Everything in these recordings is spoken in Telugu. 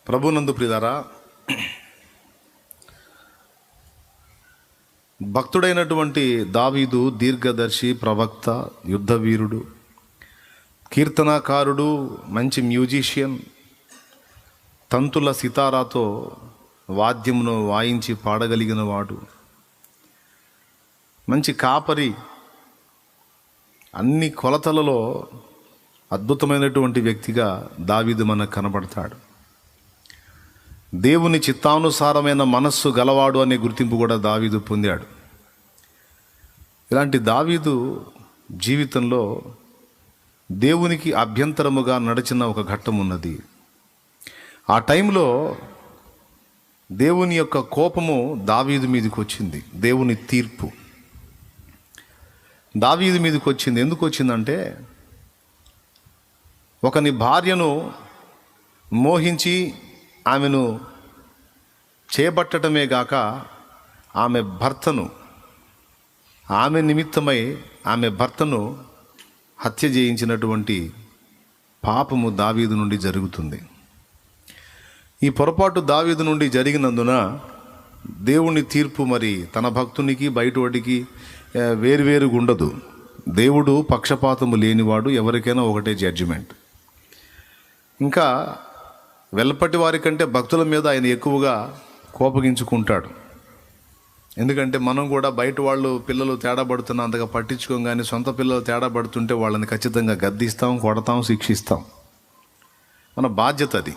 ప్రభునందు ప్రియులారా, భక్తుడైనటువంటి దావీదు దీర్ఘదర్శి, ప్రవక్త, యుద్ధవీరుడు, కీర్తనాకారుడు, మంచి మ్యూజిషియన్, తంతుల సితారాతో వాద్యమును వాయించి పాడగలిగిన వాడు, మంచి కాపరి, అన్ని కొలతలలో అద్భుతమైనటువంటి వ్యక్తిగా దావీదు మనకు కనబడతాడు. దేవుని చిత్తానుసారమైన మనస్సు గలవాడు అనే గుర్తింపు కూడా దావీదు పొందాడు. ఇలాంటి దావీదు జీవితంలో దేవునికి అభ్యంతరముగా నడిచిన ఒక ఘట్టం ఉన్నది. ఆ టైంలో దేవుని యొక్క కోపము దావీదు మీదకి వచ్చింది. దేవుని తీర్పు దావీదు మీదకి వచ్చింది. ఎందుకు వచ్చిందంటే, ఒకని భార్యను మోహించి ఆమెను చేపట్టడమే గాక ఆమె నిమిత్తమై ఆమె భర్తను హత్య చేయించినటువంటి పాపము దావీదు నుండి జరుగుతుంది. ఈ పొరపాటు దావీదు నుండి జరిగినందున దేవుని తీర్పు మరి తన భక్తునికి బయటవాడికి వేరువేరుగా ఉండదు. దేవుడు పక్షపాతము లేనివాడు, ఎవరికైనా ఒకటే జడ్జిమెంట్. ఇంకా వెల్లపట్టి వారి కంటే భక్తుల మీద ఆయన ఎక్కువగా కోపగించుకుంటాడు. ఎందుకంటే మనం కూడా బయట వాళ్ళు పిల్లలు తేడా పడుతున్నా అంతగా పట్టించుకోం, కానీ సొంత పిల్లలు తేడా పడుతుంటే వాళ్ళని ఖచ్చితంగా గద్దిస్తాం, కొడతాం, శిక్షిస్తాం. మన బాధ్యత అది.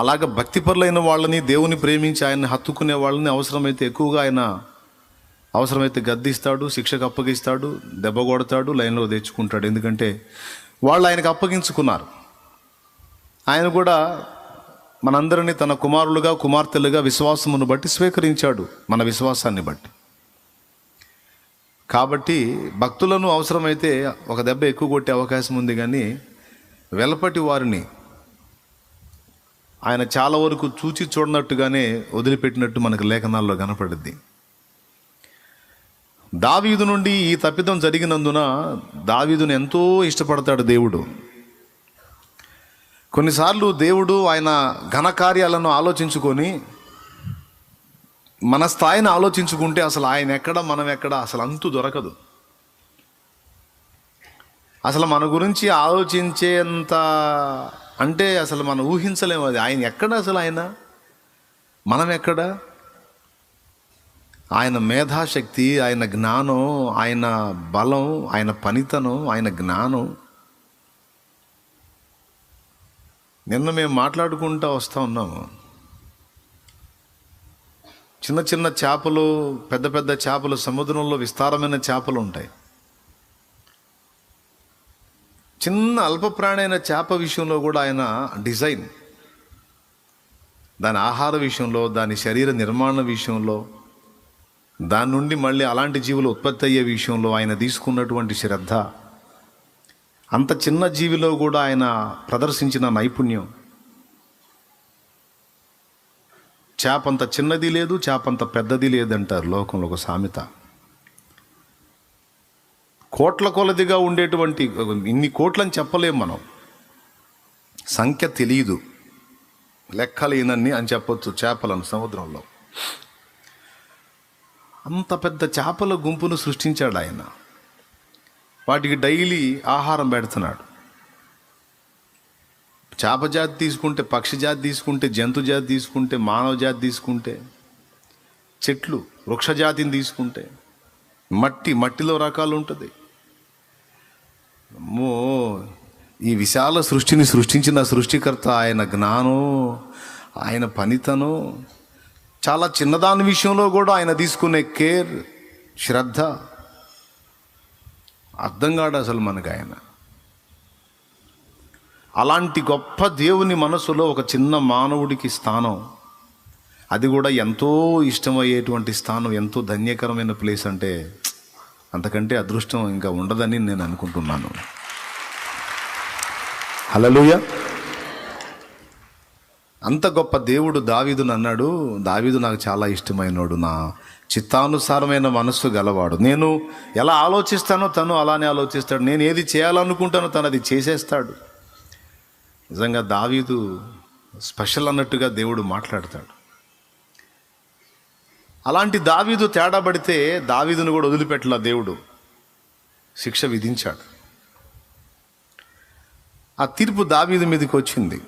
అలాగ భక్తిపరులైన వాళ్ళని, దేవుని ప్రేమించి ఆయన్ని హత్తుకునే వాళ్ళని అవసరమైతే గద్దిస్తాడు, శిక్షకు అప్పగిస్తాడు, దెబ్బ కొడతాడు, లైన్లో తెచ్చుకుంటాడు. ఎందుకంటే వాళ్ళు ఆయనకు అప్పగించుకున్నారు. ఆయన కూడా మనందరినీ తన కుమారులుగా, కుమార్తెలుగా విశ్వాసమును బట్టి స్వీకరించాడు, మన విశ్వాసాన్ని బట్టి. కాబట్టి భక్తులను అవసరమైతే ఒక దెబ్బ ఎక్కువ కొట్టే అవకాశం ఉంది, కానీ వెలపటి వారిని ఆయన చాలా వరకు చూచి చూడనట్టుగానే వదిలిపెట్టినట్టు మనకు లేఖనాల్లో కనపడుద్ది. దావీదు నుండి ఈ తప్పిదం జరిగినందున దావీదును ఎంతో ఇష్టపడతాడు దేవుడు. కొన్నిసార్లు దేవుడు ఆయన ఘనకార్యాలను ఆలోచించుకొని మన స్థాయిని ఆలోచించుకుంటే అసలు ఆయన ఎక్కడ, మనం ఎక్కడ, అసలు అంతు దొరకదు. అసలు మన గురించి ఆలోచించేంత అంటే అసలు మనం ఊహించలేము. అది ఆయన ఎక్కడ, అసలు మనం ఎక్కడ. ఆయన మేధాశక్తి, ఆయన జ్ఞానం, ఆయన బలం, ఆయన పనితనం, ఆయన జ్ఞానం. నిన్న మేము మాట్లాడుకుంటూ వస్తూ ఉన్నాము. చిన్న చిన్న చేపలు, పెద్ద పెద్ద చేపలు, సముద్రంలో విస్తారమైన చేపలు ఉంటాయి. చిన్న అల్పప్రాణైన చేప విషయంలో కూడా ఆయన డిజైన్, దాని ఆహార విషయంలో, దాని శరీర నిర్మాణ విషయంలో, దాని నుండి మళ్ళీ అలాంటి జీవులు ఉత్పత్తి అయ్యే విషయంలో ఆయన తీసుకున్నటువంటి శ్రద్ధ, అంత చిన్న జీవిలో కూడా ఆయన ప్రదర్శించిన నైపుణ్యం. చేపంత చిన్నది లేదు, చేపంత పెద్దది లేదంటారు లోకంలో ఒక సామెత. కోట్ల కొలదిగా ఉండేటువంటి, ఇన్ని కోట్లని చెప్పలేం మనం, సంఖ్య తెలియదు, లెక్కలేనన్ని అని చెప్పొచ్చు చేపలను సముద్రంలో. అంత పెద్ద చేపల గుంపును సృష్టించాడు ఆయన. వాటికి డైలీ ఆహారం పెడుతున్నాడు. చేప జాతి తీసుకుంటే, పక్షి జాతి తీసుకుంటే, జంతు జాతి తీసుకుంటే, మానవ జాతి తీసుకుంటే, చెట్లు వృక్ష జాతిని తీసుకుంటే, మట్టిలో రకాలు ఉంటుంది. అమ్మో, ఈ విశాల సృష్టిని సృష్టించిన సృష్టికర్త ఆయన జ్ఞానం, ఆయన పనితనం, చాలా చిన్నదాని విషయంలో కూడా ఆయన తీసుకునే కేర్, శ్రద్ధ అర్థం కాడు అసలు మనకు ఆయన. అలాంటి గొప్ప దేవుని మనసులో ఒక చిన్న మానవుడికి స్థానం, అది కూడా ఎంతో ఇష్టమయ్యేటువంటి స్థానం, ఎంతో ధన్యకరమైన ప్లేస్ అంటే అంతకంటే అదృష్టం ఇంకా ఉండదని నేను అనుకుంటున్నాను. హల్లెలూయా. అంత గొప్ప దేవుడు దావీదును అన్నాడు, దావీదు నాకు చాలా ఇష్టమైనోడు, నా చిత్తానుసారమైన మనస్సు గలవాడు. నేను ఎలా ఆలోచిస్తానో తను అలానే ఆలోచిస్తాడు, నేను ఏది చేయాలనుకుంటానో తను అది చేసేస్తాడు. నిజంగా దావీదు స్పెషల్ అన్నట్టుగా దేవుడు మాట్లాడతాడు. అలాంటి దావీదు తేడా పడితే దావీదును కూడా వదిలిపెట్టలా, దేవుడు శిక్ష విధించాడు. ఆ తీర్పు దావీదు మీదకి వచ్చింది.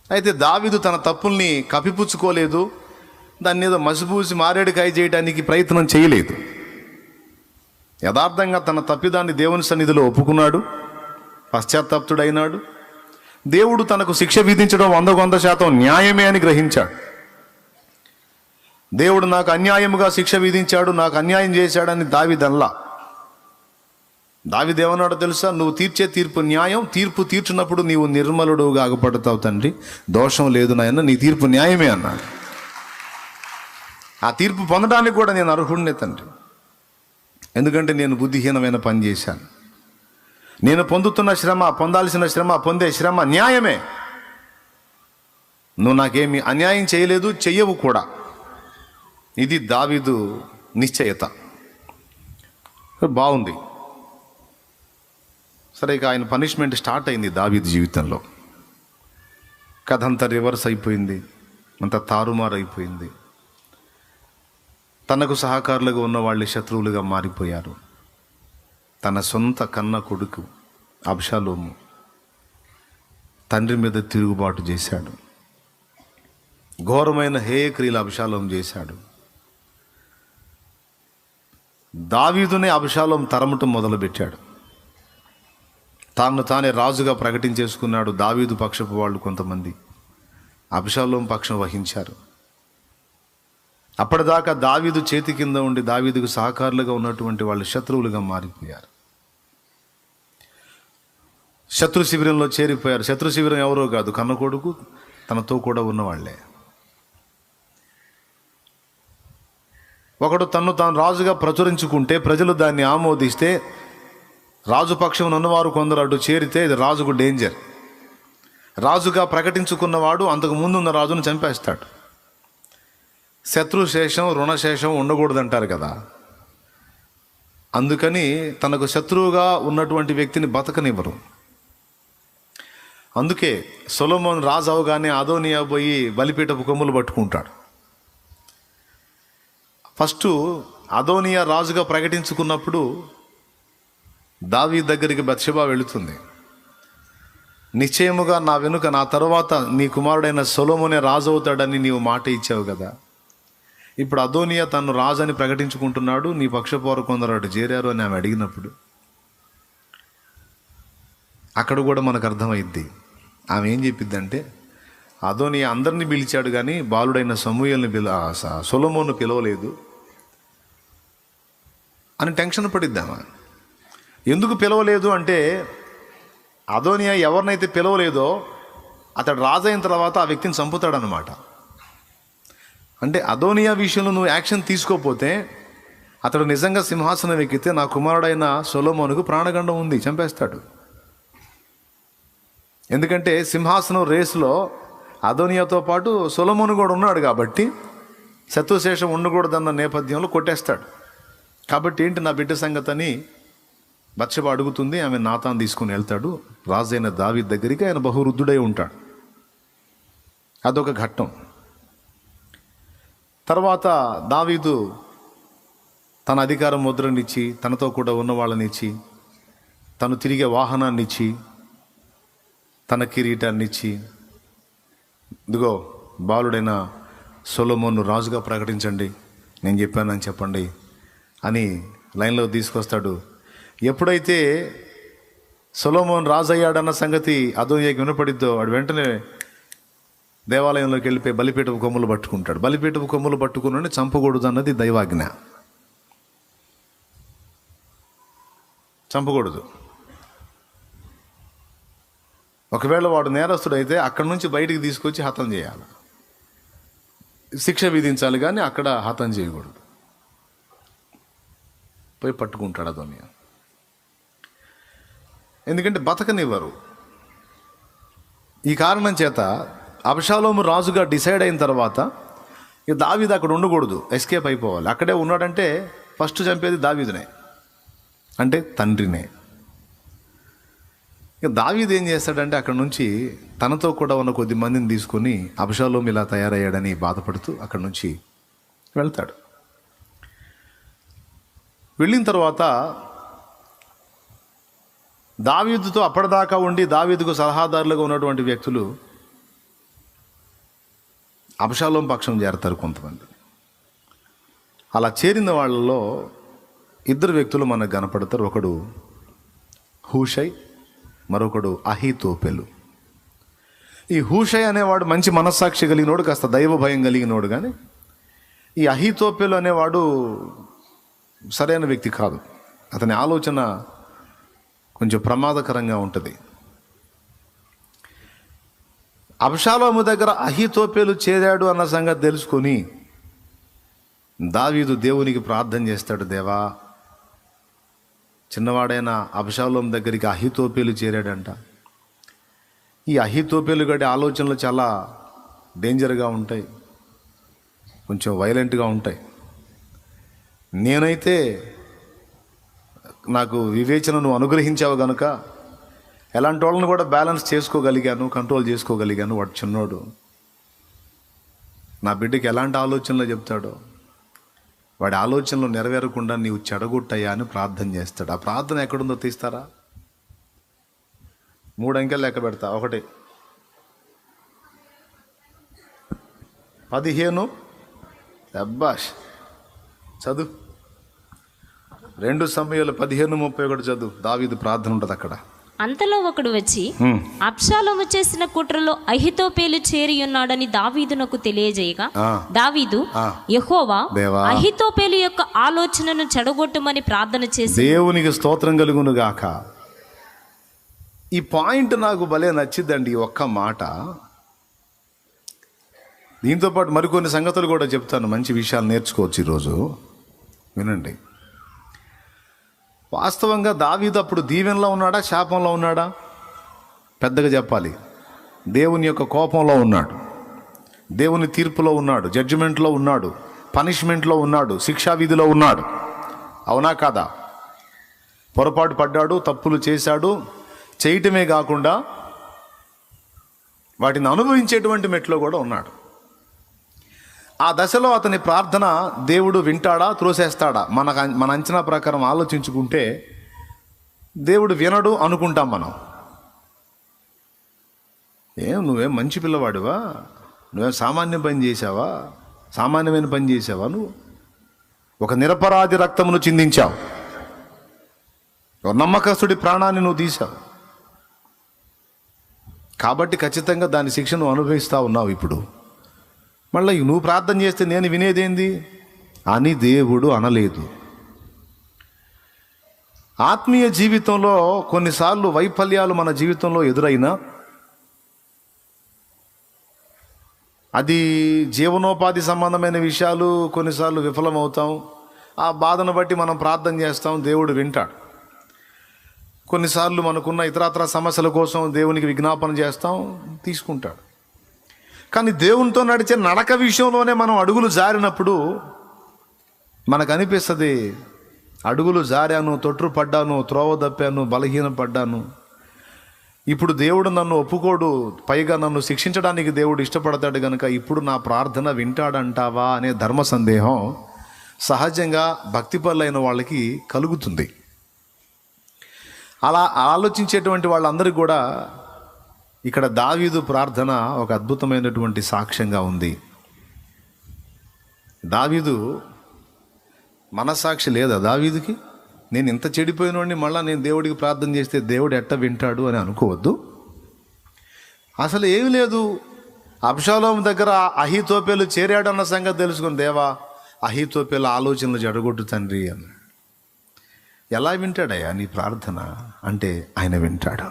అయితే దావీదు తన తప్పుల్ని కప్పిపుచ్చుకోలేదు, దాన్ని ఏదో మసిపూసి మారేడుకాయ చేయడానికి ప్రయత్నం చేయలేదు. యథార్థంగా తన తప్పిదాన్ని దేవుని సన్నిధిలో ఒప్పుకున్నాడు, పశ్చాత్తాప్తుడైనాడు. దేవుడు తనకు శిక్ష విధించడం 100% న్యాయమే అని గ్రహించాడు. దేవుడు నాకు అన్యాయముగా శిక్ష విధించాడు, నాకు అన్యాయం చేశాడని దావీదనలా. దావీదేమన్నాడో తెలుసా? నువ్వు తీర్చే తీర్పు న్యాయం, తీర్పు తీర్చినప్పుడు నీవు నిర్మలుడుగా అగపడతావు తండ్రి, దోషం లేదు నాయన, నీ తీర్పు న్యాయమే అన్నాడు. ఆ తీర్పు పొందడానికి కూడా నేను అర్హుడినే తండ్రి, ఎందుకంటే నేను బుద్ధిహీనమైన పని చేశాను. నేను పొందుతున్న శ్రమ, పొందాల్సిన శ్రమ, పొందే శ్రమ న్యాయమే. నువ్వు నాకేమి అన్యాయం చేయలేదు, చెయ్యవు కూడా. ఇది దావీదు నిశ్చయత. బాగుంది. సరే, ఇక ఆయన పనిష్మెంట్ స్టార్ట్ అయింది దావీదు జీవితంలో. కథ అంతా రివర్స్ అయిపోయింది, అంత తారుమారు అయిపోయింది. తనకు సహకారులుగా ఉన్న వాళ్ళు శత్రువులుగా మారిపోయారు. తన సొంత కన్న కొడుకు అబ్షాలోము తండ్రి మీద తిరుగుబాటు చేశాడు. ఘోరమైన హేయక్రియలు అబ్షాలోము చేశాడు. దావీదునే అబ్షాలోము తరమటం మొదలుపెట్టాడు. తానే రాజుగా ప్రకటించేసుకున్నాడు. దావీదు పక్షపు వాళ్ళు కొంతమంది అబ్షాలోము పక్షం వహించారు. అప్పటిదాకా దావీదు చేతి కింద ఉండి దావీదుకు సహకారులుగా ఉన్నటువంటి వాళ్ళు శత్రువులుగా మారిపోయారు. శత్రు శిబిరంలో చేరిపోయారు. శత్రు శిబిరం ఎవరో కాదు, కన్న కొడుకు, తనతో కూడా ఉన్నవాళ్లే. ఒకడు తాను రాజుగా ప్రచురించుకుంటే, ప్రజలు దాన్ని ఆమోదిస్తే, రాజుపక్షం ఉన్నవారు కొందరు అటు చేరితే ఇది రాజుకు డేంజర్. రాజుగా ప్రకటించుకున్నవాడు అంతకు ముందున్న రాజును చంపేస్తాడు. శత్రుశేషం రుణశేషం ఉండకూడదంటారు కదా. అందుకని తనకు శత్రువుగా ఉన్నటువంటి వ్యక్తిని బతకనివ్వరు. అందుకే సొలొమోను రాజు అవగానే అదోనియా పోయి బలిపీఠపు కొమ్ములు పట్టుకుంటాడు. ఫస్ట్ అదోనియా రాజుగా ప్రకటించుకున్నప్పుడు దావీదు దగ్గరికి బత్షెబా వెళుతుంది. నిశ్చయముగా నా వెనుక నా తరువాత నీ కుమారుడైన సొలొమోనే రాజు అవుతాడని నీవు మాట ఇచ్చావు కదా. ఇప్పుడు అదోనియా తను రాజు అని ప్రకటించుకుంటున్నాడు, నీ పక్షపోరు కొందరు అటు చేరారు అని ఆమె అడిగినప్పుడు అక్కడ కూడా మనకు అర్థమైద్ది. ఆమె ఏం చెప్పిద్దంటే, అదోనియా అందరినీ పిలిచాడు కానీ బాలుడైన సమూయేలుని సొలొమోను పిలవలేదు అని టెన్షన్ పడిద్దామా. ఎందుకు పిలవలేదు అంటే, అదోనియా ఎవరినైతే పిలవలేదో అతడు రాజు అయిన తర్వాత ఆ వ్యక్తిని చంపుతాడనమాట. అంటే అదోనియా విషయంలో నువ్వు యాక్షన్ తీసుకోకపోతే అతడు నిజంగా సింహాసనం ఎక్కితే నా కుమారుడైన సొలొమోనుకు ప్రాణగండం ఉంది, చంపేస్తాడు. ఎందుకంటే సింహాసనం రేసులో అదోనియాతో పాటు సొలొమోను కూడా ఉన్నాడు కాబట్టి శత్రుశేషం ఉండకూడదన్న నేపథ్యంలో కొట్టేస్తాడు. కాబట్టి ఏంటి నా బిడ్డ సంగతి అని బత్షెబా అడుగుతుంది. ఆమె నాతాను తీసుకుని వెళ్తాడు రాజైన దావీదు దగ్గరికి. ఆయన బహువృద్ధుడై ఉంటాడు. అదొక ఘట్టం. తర్వాత దావీదు తన అధికారం ముద్రనిచ్చి, తనతో కూడా ఉన్న వాళ్ళని ఇచ్చి, తను తిరిగే వాహనాన్ని ఇచ్చి, తన కిరీటాన్ని ఇచ్చి, ఇదిగో బాలుడైన సొలొమోను రాజుగా ప్రకటించండి, నేను చెప్పానని చెప్పండి అని లైన్లో తీసుకొస్తాడు. ఎప్పుడైతే సొలొమోను రాజు అయ్యాడన్న సంగతి అదోనియాకి వినపడిద్దో వాడు వెంటనే దేవాలయంలోకి వెళ్ళిపోయి బలిపీఠపు కొమ్ములు పట్టుకుంటాడు. బలిపీఠపు కొమ్ములు పట్టుకుని చంపకూడదు అన్నది దైవాజ్ఞ. చంపకూడదు. ఒకవేళ వాడు నేరస్తుడైతే అక్కడి నుంచి బయటికి తీసుకొచ్చి హతం చేయాలి, శిక్ష విధించాలి, కానీ అక్కడ హతం చేయకూడదు. పోయి పట్టుకుంటాడు అదోనియా. ఎందుకంటే బతకనివ్వరు. ఈ కారణం చేత అబ్షాలోము రాజుగా డిసైడ్ అయిన తర్వాత ఇక దావీదు అక్కడ ఉండకూడదు, ఎస్కేప్ అయిపోవాలి. అక్కడే ఉన్నాడంటే ఫస్ట్ చంపేది దావీదునే, అంటే తండ్రినే. ఇక దావీదు ఏం చేస్తాడంటే అక్కడ నుంచి తనతో కూడా ఉన్న కొద్ది మందిని తీసుకొని అబ్షాలోము ఇలా తయారయ్యాడని బాధపడుతూ అక్కడ నుంచి వెళ్తాడు. వెళ్ళిన తర్వాత దావీదుతో అప్పటిదాకా ఉండి దావీదుకు సలహాదారులుగా ఉన్నటువంటి వ్యక్తులు అబ్షాలోము పక్షం చేరతారు కొంతమంది. అలా చేరిన వాళ్ళలో ఇద్దరు వ్యక్తులు మనకు కనపడతారు. ఒకడు హూషై, మరొకడు అహీతోపెలు. ఈ హూషై అనేవాడు మంచి మనస్సాక్షి కలిగినోడు, కాస్త దైవ భయం కలిగినోడు. కానీ ఈ అహీతోపెలు అనేవాడు సరైన వ్యక్తి కాదు. అతని ఆలోచన కొంచెం ప్రమాదకరంగా ఉంటుంది. అబ్షాలోము దగ్గర అహీతోపెలు చేరాడు అన్న సంగతి తెలుసుకొని దావీదు దేవునికి ప్రార్థన చేస్తాడు. దేవా, చిన్నవాడైన అబ్షాలోము దగ్గరికి అహీతోపెలు చేరాడంట. ఈ అహీతోపెలు గడి ఆలోచనలు చాలా డేంజర్గా ఉంటాయి, కొంచెం వైలెంట్గా ఉంటాయి. నేనైతే నాకు వివేచనను అనుగ్రహించావు కనుక ఎలాంటి వాళ్ళని కూడా బ్యాలెన్స్ చేసుకోగలిగాను, కంట్రోల్ చేసుకోగలిగాను. వాడు చిన్నోడు, నా బిడ్డకి ఎలాంటి ఆలోచనలు చెప్తాడో వాడి ఆలోచనలు నెరవేరకుండా నీవు చెడగొట్టయ్యా అని ప్రార్థన చేస్తాడు. ఆ ప్రార్థన ఎక్కడుందో తీస్తారా? 3 అంకెలు లెక్క పెడతా. 1 15 అబ్బాష్ చదువు. 2 సమూయేలు 15:31 చదువు. దావీదు ప్రార్థన ఉంటుంది అక్కడ. అంతలో ఒకడు వచ్చి అబ్షాలోము చేసిన కుట్రలో అహీతోపెలు చేరి ఉన్నాడని దావీదునకు తెలియజేయగా దావీదు, యెహోవా అహీతోపెలు యొక్క ఆలోచనను చెడగొట్టమని ప్రార్థన చేసి, దేవునికి స్తోత్రం కలుగును గాక. ఈ పాయింట్ నాకు భలే నచ్చిద్దండి, ఈ ఒక్క మాట. దీంతో పాటు మరికొన్ని సంగతులు కూడా చెప్తాను, మంచి విషయాలు నేర్చుకోవచ్చు ఈరోజు. వినండి. వాస్తవంగా దావీదు అప్పుడు దీవెనలో ఉన్నాడా, శాపంలో ఉన్నాడా? పెద్దగా చెప్పాలి. దేవుని యొక్క కోపంలో ఉన్నాడు, దేవుని తీర్పులో ఉన్నాడు, జడ్జిమెంట్లో ఉన్నాడు, పనిష్మెంట్లో ఉన్నాడు, శిక్షా విధిలో ఉన్నాడు. అవునా కాదా? పొరపాటు పడ్డాడు, తప్పులు చేశాడు. చేయటమే కాకుండా వాటిని అనుభవించేటువంటి మెట్లో కూడా ఉన్నాడు. ఆ దశలో అతని ప్రార్థన దేవుడు వింటాడా, త్రోసేస్తాడా? మన అంచనా ప్రకారం ఆలోచించుకుంటే దేవుడు వినడు అనుకుంటాం మనం. నువ్వేం మంచి పిల్లవాడివా, నువ్వేం సామాన్య పని చేసావా, సామాన్యమైన పని చేసావా? నువ్వు ఒక నిరపరాధి రక్తమును చిందించావు, ఒక నమ్మకస్తుడి ప్రాణాన్ని నువ్వు తీసావు, కాబట్టి ఖచ్చితంగా దాని శిక్ష నువ్వు అనుభవిస్తూ ఉన్నావు. ఇప్పుడు మళ్ళీ నువ్వు ప్రార్థన చేస్తే నేను వినేదేంది అని దేవుడు అనలేదు. ఆత్మీయ జీవితంలో కొన్నిసార్లు వైఫల్యాలు మన జీవితంలో ఎదురైనా, అది జీవనోపాధి సంబంధమైన విషయాలు, కొన్నిసార్లు విఫలమవుతాం. ఆ బాధను బట్టి మనం ప్రార్థన చేస్తాం, దేవుడు వింటాడు. కొన్నిసార్లు మనకున్న ఇతరత్ర సమస్యల కోసం దేవునికి విజ్ఞాపన చేస్తాం, తీసుకుంటాడు. కానీ దేవునితో నడిచే నడక విషయంలోనే మనం అడుగులు జారినప్పుడు మనకు అనిపిస్తుంది, అడుగులు జారాను, తొట్రుపడ్డాను, త్రోవ తప్పాను, బలహీనపడ్డాను. ఇప్పుడు దేవుడు నన్ను ఒప్పుకోడు, పైగా నన్ను శిక్షించడానికి దేవుడు ఇష్టపడతాడు కనుక ఇప్పుడు నా ప్రార్థన వింటాడంటావా అనే ధర్మ సందేహం సహజంగా భక్తిపరులైన వాళ్ళకి కలుగుతుంది. అలా ఆలోచించేటువంటి వాళ్ళందరికీ కూడా ఇక్కడ దావీదు ప్రార్థన ఒక అద్భుతమైనటువంటి సాక్ష్యంగా ఉంది. దావీదు మనస్సాక్షి లేదా దావీదుకి? నేను ఇంత చెడిపోయినోడిని మళ్ళీ నేను దేవుడికి ప్రార్థన చేస్తే దేవుడు ఎట్ట వింటాడు అని అనుకోవద్దు. అసలు ఏమీ లేదు. అబ్షాలోము దగ్గర అహీతోపెలు చేరాడు అన్న సంగతి తెలుసుకుని, దేవా అహీతోపెలు ఆలోచనలు జడగొట్టు తండ్రి అని. ఎలా వింటాడయ్యా నీ ప్రార్థన అంటే ఆయన వింటాడు.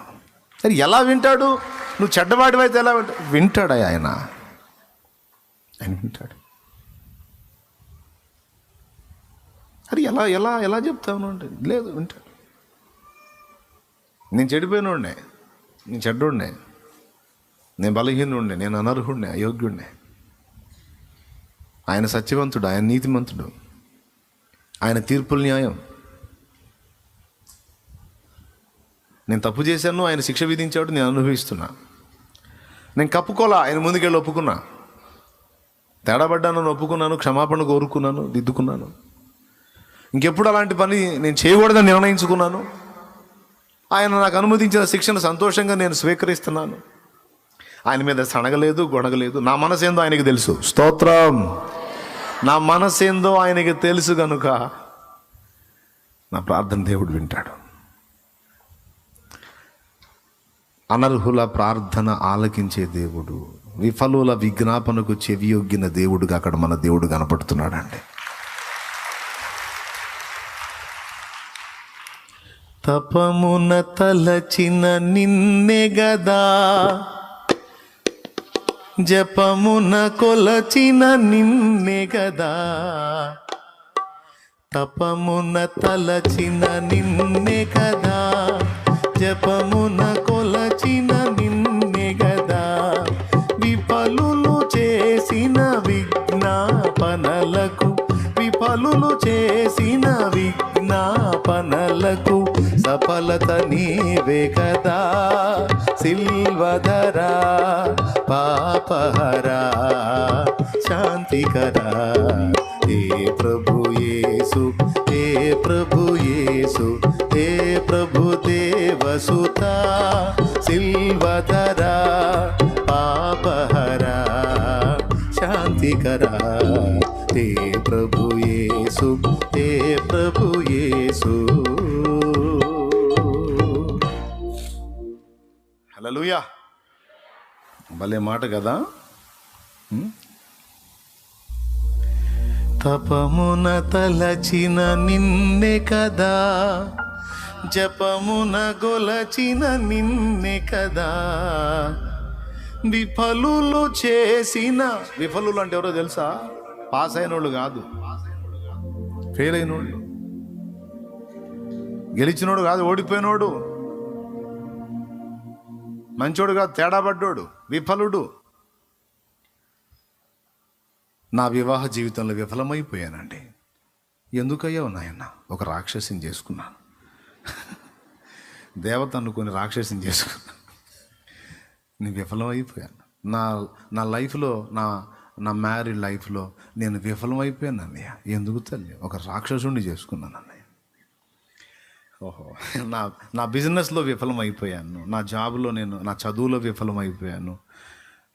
సరే, ఎలా వింటాడు? నువ్వు చెడ్డవాడివైతే ఎలా వింటాడయ్యా ఆయన వింటాడు. అరే ఎలా ఎలా ఎలా చెప్తాను అంటే, లేదు వింటాడు. నేను చెడిపోయినోడినే, నేను చెడ్డోడినే, నేను బలహీనుడినే, నేను అనర్హుడినే, అయోగ్యుడినే. ఆయన సత్యవంతుడు, ఆయన నీతిమంతుడు, ఆయన తీర్పుల న్యాయం. నేను తప్పు చేశాను, ఆయన శిక్ష విధించాడు, నేను అనుభవిస్తున్నా. నేను కప్పుకోలా, ఆయన ముందుకెళ్ళి ఒప్పుకున్నా. తేడా పడ్డాను, ఒప్పుకున్నాను, క్షమాపణ కోరుకున్నాను, దిద్దుకున్నాను. ఇంకెప్పుడు అలాంటి పని నేను చేయకూడదని నిర్ణయించుకున్నాను. ఆయన నాకు అనుమతించిన శిక్షను సంతోషంగా నేను స్వీకరిస్తున్నాను. ఆయన మీద సనగలేదు, గొడగలేదు. నా మనసు ఏందో ఆయనకి తెలుసు. స్తోత్రం. నా మనసు ఏందో ఆయనకి తెలుసు కనుక నా ప్రార్థన దేవుడు వింటాడు. అనర్హుల ప్రార్థన ఆలకించే దేవుడు, విఫలుల విజ్ఞాపనకు చెవియొగ్గిన దేవుడుగా అక్కడ మన దేవుడు కనపడుతున్నాడండి. తపమున తలచిన నిన్నే గదా, జపమున కొలచిన నిన్నే గదా, తపమున తలచిన నిన్నే గదా, జపమున కొలచిన నిన్నే గదా, విఫలులు చేసిన విజ్ఞాపనలకు, విఫలులు చేసిన విజ్ఞాపనలకు సఫలత నీవే కదా. సిల్వధరా, పాపహరా, శాంతికరా, హే ప్రభు యేసు, హే ప్రభు యేసు, హే ప్రభు దేవసుతా. సిల్వధరా, పాపహరా, శాంతికరా, హే ప్రభు యేసు, హే ప్రభు యేసు. హల్లెలూయా. భలే మాట కదా. తపమున తలచిన నిన్నే కదా, జపమున గొలచిన నిన్నే కదా, విఫలులు చేసిన, విఫలులు అంటే ఎవరో తెలుసా? పాస్ అయినోళ్ళు కాదు, ఫెయిల్ అయినోళ్ళు. గెలిచినోడు కాదు, ఓడిపోయినోడు. మంచోడు కాదు, తేడా పడ్డోడు, విఫలుడు. నా వివాహ జీవితంలో విఫలమైపోయానండి. ఎందుకయ్యావు నాయన? ఒక రాక్షసిని చేసుకున్నాను. దేవత అనుకుని రాక్షసిని చేసుకున్నాను. నేను విఫలమైపోయాను. నా లైఫ్లో, నా మ్యారీడ్ లైఫ్లో నేను విఫలమైపోయాను అన్నయ్య. ఎందుకు తల్లి? ఒక రాక్షసుడిని చేసుకున్నాను అన్నయ్య. ఓహో, నా బిజినెస్లో విఫలమైపోయాను, నా జాబ్లో నా చదువులో విఫలమైపోయాను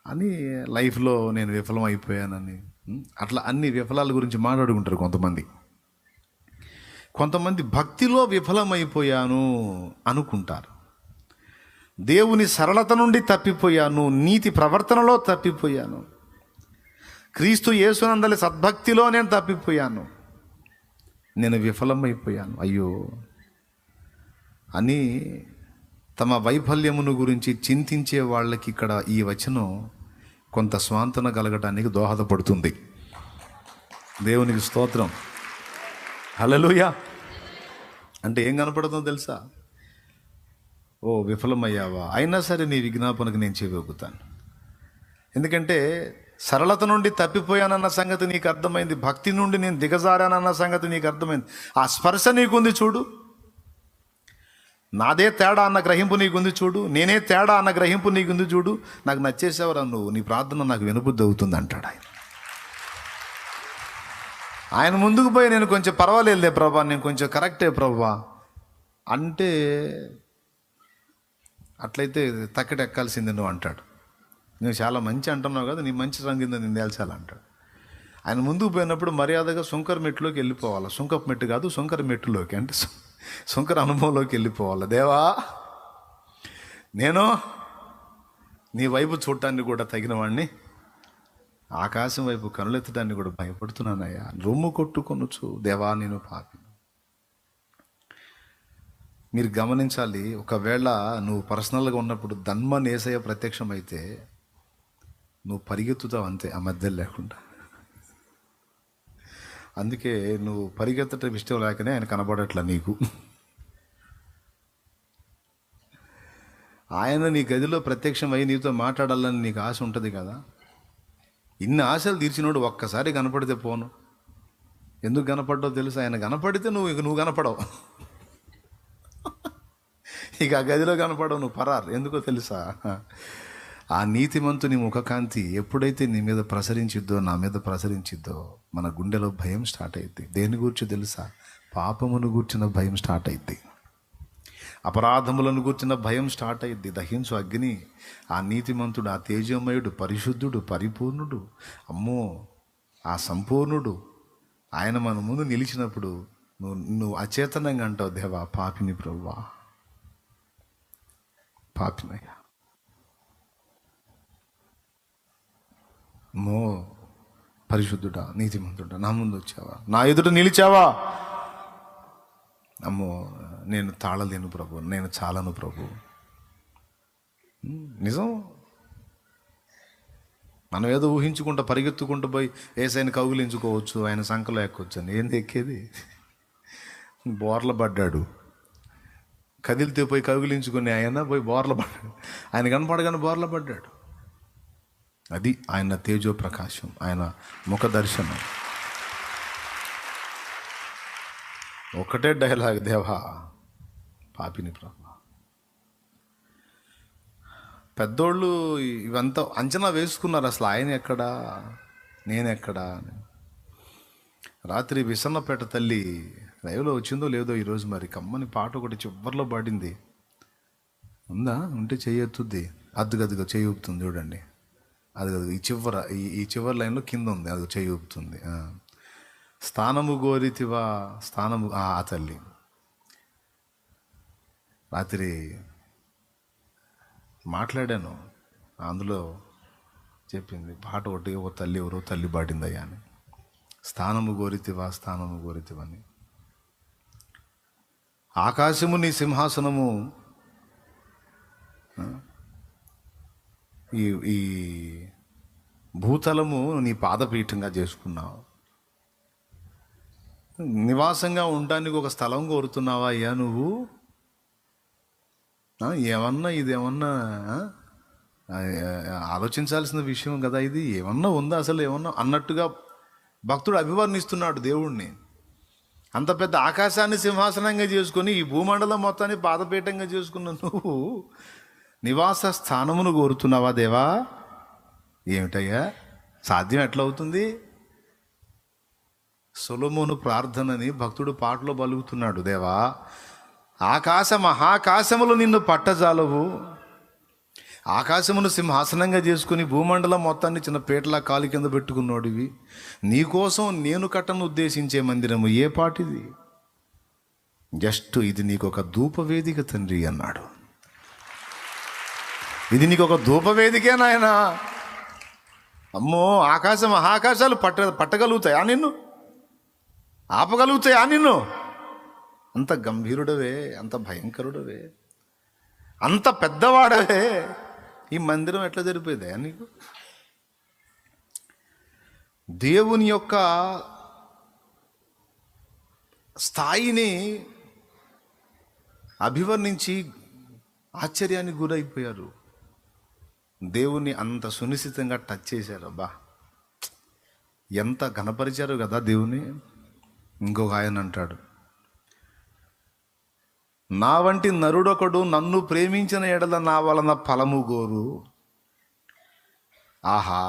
అని, లైఫ్లో నేను విఫలమైపోయానని, అట్లా అన్ని విఫలాల గురించి మాట్లాడుకుంటారు కొంతమంది. కొంతమంది భక్తిలో విఫలమైపోయాను అనుకుంటారు, దేవుని సరళత నుండి తప్పిపోయాను, నీతి ప్రవర్తనలో తప్పిపోయాను, క్రీస్తు యేసునందలి సద్భక్తిలో నేను తప్పిపోయాను, నేను విఫలమైపోయాను అయ్యో అని తమ వైఫల్యమును గురించి చింతించే వాళ్ళకి ఇక్కడ ఈ వచనం కొంత స్వాంతన కలగటానికి దోహదపడుతుంది. దేవునికి స్తోత్రం. హల్లెలూయా. అంటే ఏం కనపడుతుందో తెలుసా? ఓ విఫలమయ్యావా, అయినా సరే నీ విజ్ఞాపనకు నేను చెవిగుతాను. ఎందుకంటే సరళత నుండి తప్పిపోయానన్న సంగతి నీకు అర్థమైంది, భక్తి నుండి నేను దిగజారానన్న సంగతి నీకు అర్థమైంది. ఆ స్పర్శ నీకుంది చూడు. నాదే తేడా అన్న గ్రహింపు నీకుంది చూడు, నేనే తేడా అన్న గ్రహింపు నీకుంది చూడు. నాకు నచ్చేసేవరా నువ్వు, నీ ప్రార్థన నాకు వినబుద్ధి అవుతుంది అంటాడు ఆయన. ఆయన ముందుకు పోయి నేను కొంచెం పర్వాలేదులే ప్రభా, నేను కొంచెం కరెక్టే ప్రభా అంటే, అట్లయితే తక్కటి ఎక్కాల్సిందే నువ్వు అంటాడు. నువ్వు చాలా మంచి అంటున్నావు కదా, నీ మంచి రంగిందో నేను తేల్చాలంటాడు. ఆయన ముందుకు పోయినప్పుడు మర్యాదగా సుంకర మెట్టులోకి వెళ్ళిపోవాలి. సుంకపు మెట్టు కాదు, సుంకర మెట్టులోకి, అంటే సుంకర అనుభవంలోకి వెళ్ళిపోవాలి. దేవా, నేను నీ వైపు చూడటానికి కూడా తగిన వాడిని, ఆకాశం వైపు కనులెత్తడానికి కూడా భయపడుతున్నానయ్యా. రొమ్ము కొట్టుకొనొచ్చు దేవా, నేను పాపి. మీరు గమనించాలి, ఒకవేళ నువ్వు పర్సనల్గా ఉన్నప్పుడు ధన్మన్ యేసయ్య ప్రత్యక్షమైతే నువ్వు పరిగెత్తుతావు అంతే, ఆ మధ్యలో లేకుండా. అందుకే నువ్వు పరిగెత్తటం ఇష్టం లేకనే ఆయన కనబడట్లా నీకు. ఆయన నీ గదిలో ప్రత్యక్షమై నీతో మాట్లాడాలని నీకు ఆశ ఉంటుంది కదా. ఇన్ని ఆశలు తీర్చినోడు ఒక్కసారి కనపడితే పోను. ఎందుకు కనపడ్డావు తెలుసు? ఆయన కనపడితే నువ్వు కనపడవు. ఇక ఆ గదిలో కనపడవు, నువ్వు పరారు. ఎందుకో తెలుసా? ఆ నీతిమంతుని ముఖకాంతి ఎప్పుడైతే నీ మీద ప్రసరించిద్దో, నా మీద ప్రసరించిద్దో, మన గుండెలో భయం స్టార్ట్ అయింది. దేని గురించి తెలుసా? పాపమును గూర్చిన భయం స్టార్ట్ అయింది, అపరాధములను గూర్చిన భయం స్టార్ట్ అయింది. దహించు అగ్ని. ఆ నీతిమంతుడు, ఆ తేజోమయుడు, పరిశుద్ధుడు, పరిపూర్ణుడు, అమ్మో ఆ సంపూర్ణుడు, ఆయన మన ముందు నిలిచినప్పుడు నువ్వు అచేతనంగా అంటావు, దేవా పాపిని ప్రభువా, పాపినయ్యా, అమ్మో పరిశుద్ధుడా, నీతిమంతుడా, నా ముందు వచ్చావా, నా ఎదుట నిలిచావా, అమ్మో నేను తాళలేను ప్రభు, నేను చాలను ప్రభు. నిజం. మనం ఏదో ఊహించుకుంటా పరిగెత్తుకుంటూ పోయి ఏసైని కౌగిలించుకోవచ్చు, ఆయన సంకలో ఎక్కొచ్చు అని. ఏంది ఎక్కేది? బోర్ల పడ్డాడు, కదిలితే పోయి కౌగిలించుకుని ఆయన పోయి బోర్ల పడ్డాడు. ఆయన కనపడగానే బోర్ల పడ్డాడు. అది ఆయన తేజో ప్రకాశం, ఆయన ముఖ దర్శనం. ఒకటే డైలాగ్, దేవా పాపిని ప్రభు. పెద్దోళ్ళు ఇవంతా అంచనా వేసుకున్నారు, అసలు ఆయన ఎక్కడా, నేనెక్కడా అని. రాత్రి విసన్నపేట తల్లి లైవ్లో వచ్చిందో లేదో ఈరోజు, మరి కమ్మని పాట ఒకటి చివరిలో పాడింది. ఉందా? ఉంటే చెయ్యొత్తుద్ది. అద్దుగదిగా చెయ్యి ఊపుతుంది చూడండి, అది ఈ చివరి లైన్లో కింద ఉంది, అది చెయ్యి ఊపుతుంది. స్థానము గోరితివా, స్థానము. ఆ తల్లి రాత్రి మాట్లాడాను, అందులో చెప్పింది పాట ఒకటి, ఓ తల్లి ఎవరో తల్లి పాడిందయ్యా అని. స్థానము గోరితివా, స్థానము గోరితివని. ఆకాశము నీ సింహాసనము, ఈ భూతలము నీ పాదపీఠంగా చేసుకున్నావు. నివాసంగా ఉండడానికి ఒక స్థలం కోరుతున్నావా అయ్యా నువ్వు? ఏమన్నా ఇదేమన్నా ఆలోచించాల్సిన విషయం కదా ఇది. ఏమన్నా ఉందా అసలు? ఏమన్నా అన్నట్టుగా భక్తుడు అభివర్ణిస్తున్నాడు దేవుణ్ణి. అంత పెద్ద ఆకాశాన్ని సింహాసనంగా చేసుకొని ఈ భూమండలం మొత్తాన్ని పాదపీఠంగా చేసుకున్న నువ్వు నివాస స్థానమును కోరుతున్నావా దేవా? ఏమిటయ్యా, సాధ్యం ఎట్లా అవుతుంది? సొలొమోను ప్రార్థనని భక్తుడు పాటలో పలుకుతున్నాడు. దేవా ఆకాశ మహాకాశములు నిన్ను పట్టజాలవు, ఆకాశమును సింహాసనంగా చేసుకుని భూమండలం మొత్తాన్ని చిన్న పీటలా కాలి కింద పెట్టుకున్నాడివి. నీకోసం నేను కట్టను ఉద్దేశించే మందిరము ఏ పాటిది? జస్ట్ ఇది నీకు ఒక ధూపవేదిక తండ్రి అన్నాడు. ఇది నీకు ఒక ధూపవేదికే నాయనా. అమ్మో ఆకాశ మహాకాశాలు పట్టగలుగుతాయా నిన్ను? ఆపగలుగుతాయా నిన్ను? అంత గంభీరుడవే, అంత భయంకరుడవే, అంత పెద్దవాడవే. ఈ మందిరం ఎట్లా జరిపోయిందా నీకు? దేవుని యొక్క స్థాయిని అభివర్ణించి ఆశ్చర్యానికి గురైపోయారు. దేవుణ్ణి అంత సునిశ్చితంగా టచ్ చేశారు. అబ్బా ఎంత ఘనపరిచారు కదా దేవుని. ఇంకొక ఆయన అంటాడు, నా వంటి నరుడొకడు నన్ను ప్రేమించిన ఎడల నా వలన ఫలము గోరు. ఆహా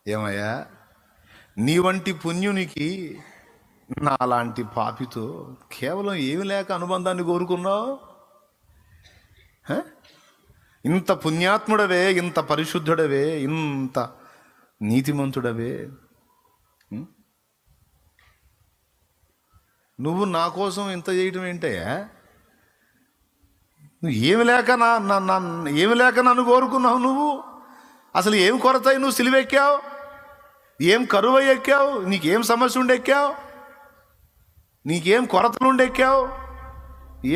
ఏమయ్యా, నీ వంటి పుణ్యునికి నాలాంటి పాపితో కేవలం ఏమి లేక అనుబంధాన్ని కోరుకున్నావు? ఇంత పుణ్యాత్ముడవే, ఇంత పరిశుద్ధుడవే, ఇంత నీతిమంతుడవే, నువ్వు నా కోసం ఇంత చేయటం ఏంటయ్యా? నువ్వు ఏమి లేక నన్ను కోరుకున్నావు? నువ్వు అసలు ఏం కొరతాయి? నువ్వు సిలువెక్కావు, ఏం కరువై ఎక్కావు? నీకేం సమస్య ఉండి ఎక్కావు? నీకేం కొరతలుండి ఎక్కావు?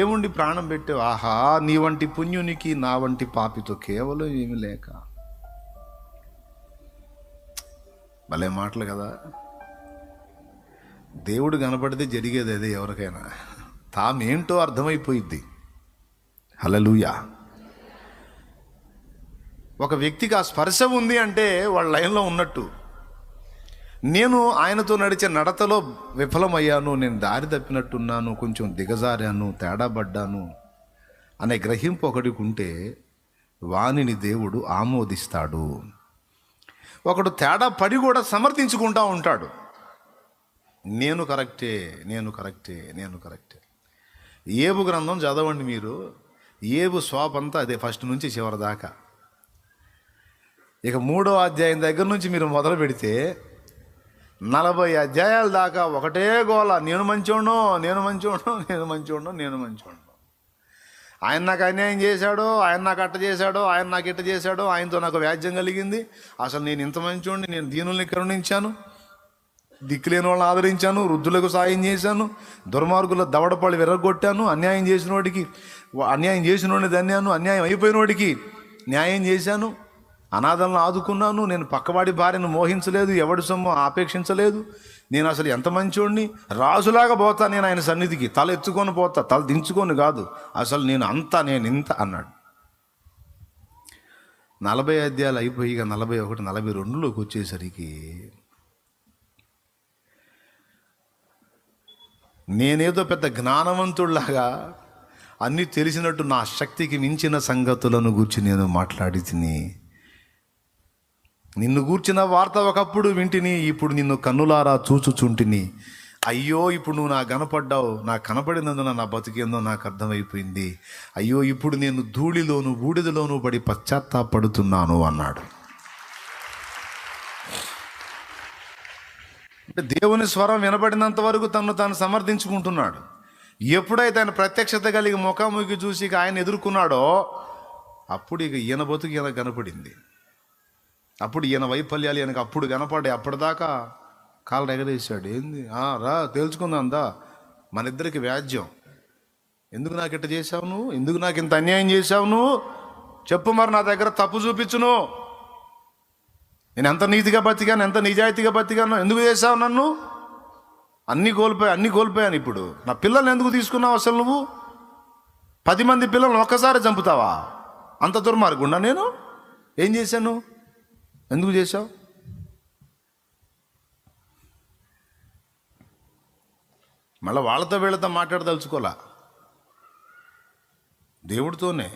ఏముండి ప్రాణం పెట్టావు? ఆహా నీ వంటి పుణ్యునికి నా వంటి పాపితో కేవలం ఏమి లేక. భలే మాటలు కదా. దేవుడు కనపడితే జరిగేది అదే ఎవరికైనా. తామేంటో అర్థమైపోయిద్ది. హల్లెలూయా. ఒక వ్యక్తికి ఆ స్పర్శ ఉంది అంటే వాళ్ళ లైన్లో ఉన్నట్టు. నేను ఆయనతో నడిచే నడతలో విఫలమయ్యాను, నేను దారి తప్పినట్టున్నాను, కొంచెం దిగజారాను, తేడా పడ్డాను, అనే గ్రహింపు ఒకడికి ఉంటే వానిని దేవుడు ఆమోదిస్తాడు. ఒకడు తేడా పడి కూడా సమర్థించుకుంటా ఉంటాడు, నేను కరెక్టే, నేను కరెక్టే, నేను కరెక్టే. ఏబు గ్రంథం చదవండి మీరు. ఏబు స్వాపంతా అదే, ఫస్ట్ నుంచి చివరి దాకా. ఇక 3వ అధ్యాయం దగ్గర నుంచి మీరు మొదలు పెడితే 40 అధ్యాయాల దాకా ఒకటే గోల, నేను మంచోడు, నేను మంచోడు, నేను మంచోడు, నేను మంచోడు. ఆయన నాకు అన్యాయం చేశాడు, ఆయన నాకు అట్ట చేశాడు, ఆయన నాకు ఇట్ట చేశాడు, ఆయనతో నాకు వ్యాజ్యం కలిగింది, అసలు నేను ఇంత మంచోడిని, నేను దీనుల్ని కరుణించాను, దిక్కులేని వాళ్ళని ఆదరించాను, వృద్ధులకు సాయం చేశాను, దుర్మార్గుల దవడపాళ్ళు విరగొట్టాను, అన్యాయం చేసినోడిని ధన్యాను, అన్యాయం అయిపోయినోడికి న్యాయం చేశాను, అనాథలను ఆదుకున్నాను, నేను పక్కవాడి భార్యను మోహించలేదు, ఎవడి సొమ్ము ఆపేక్షించలేదు, నేను అసలు ఎంత మంచోడిని, రాజులాగా పోతా నేను ఆయన సన్నిధికి, తల ఎత్తుకొని పోతా, తల దించుకొని కాదు, అసలు నేను ఇంత అన్నాడు. 40 అధ్యాయాలు అయిపోయి ఇక 41, 42లోకి వచ్చేసరికి నేనేదో పెద్ద జ్ఞానవంతుడిలాగా అన్నీ తెలిసినట్టు నా శక్తికి మించిన సంగతులను గూర్చి నేను మాట్లాడి తిని, నిన్ను గూర్చిన వార్త ఒకప్పుడు వింటిని, ఇప్పుడు నిన్ను కన్నులారా చూచుచుంటిని. అయ్యో ఇప్పుడు నువ్వు నాకు కనపడ్డావు, నాకు కనపడినందున నా బతికేందో నాకు అర్థమైపోయింది. అయ్యో ఇప్పుడు నేను ధూళిలోను బూడిదలోను పడి పశ్చాత్తాపడుతున్నాను అన్నాడు. అంటే దేవుని స్వరం వినబడినంత వరకు తను తాను సమర్థించుకుంటున్నాడు. ఎప్పుడైతే ఆయన ప్రత్యక్షత కలిగి ముఖాముఖి చూసి ఇక ఆయన ఎదుర్కొన్నాడో అప్పుడు ఇక ఈయన బతుకు ఈయన కనపడింది. అప్పుడు ఈయన వైఫల్యాలు ఈయనకు అప్పుడు కనపడ్డాయి. అప్పటిదాకా కాళ్ళు ఎగరేసాడు. ఏంది రా తేల్చుకుందాందా, మన ఇద్దరికి వ్యాజ్యం, ఎందుకు నాకు ఇట్ట చేశావు నువ్వు, ఎందుకు నాకు ఇంత అన్యాయం చేశావు నువ్వు, చెప్పు మరి, నా దగ్గర తప్పు చూపించును, నేను ఎంత నీతిగా బతికాను, ఎంత నిజాయితీగా బతికాను, ఎందుకు చేశావు నన్ను, అన్నీ కోల్పోయాను. ఇప్పుడు నా పిల్లల్ని ఎందుకు తీసుకున్నావు, అసలు నువ్వు 10 మంది పిల్లల్ని ఒక్కసారి చంపుతావా, అంత దుర్మార్గుండా నేను, ఏం చేశాను, ఎందుకు చేశావు? మళ్ళీ వాళ్ళతో వీళ్ళతో మాట్లాడదలుచుకోలే, దేవుడితోనే.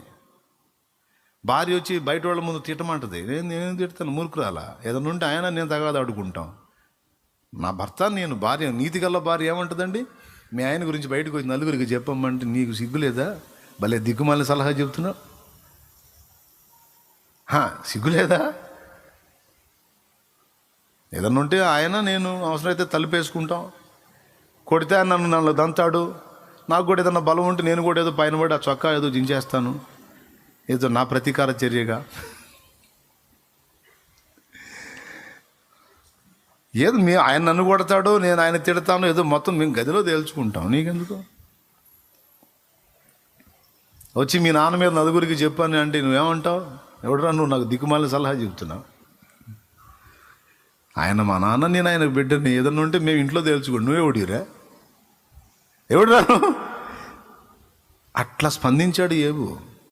భార్య వచ్చి బయట వాళ్ళ ముందు తిట్టమంటది, నేనేం తిడతాను, మూర్ఖురాలా, ఏదైనా ఉంటే ఆయన నేను తగాదాడుకుంటాం. నా భర్త నేను భార్య, నీతిగల్ల భార్య ఏమంటుందండి, మీ ఆయన గురించి బయటకు వచ్చి నలుగురికి చెప్పమంటే నీకు సిగ్గులేదా, భలే దిక్కుమాలిన సలహా చెప్తున్నావు, సిగ్గులేదా? ఏదన్నా ఉంటే ఆయన నేను అవసరమైతే తలుపేసుకుంటాం, కొడితే నన్ను దంతాడు, నాకు కూడా ఏదన్నా బలం ఉంటే నేను కూడా ఏదో పైన పడి ఆ చొక్కా ఏదో దించేస్తాను, ఏదో నా ప్రతీకార చర్యగా. ఏదో ఆయన నన్ను కొడతాడు, నేను ఆయన తిడతాను, ఏదో మొత్తం మేము గదిలో తేల్చుకుంటాం, నీకెందుకు? వచ్చి మీ నాన్న మీద నలుగురికి చెప్పాను అంటే నువ్వేమంటావు, ఎవడరా నువ్వు నాకు దిక్కుమాలిన సలహా చెప్తున్నావు. ఆయన మా నాన్న, నేను ఆయన బిడ్డని, ఏదన్నా ఉంటే మేము ఇంట్లో తేల్చుకోండి, నువ్వే ఎవడురా అట్లా స్పందించాడు ఏబు.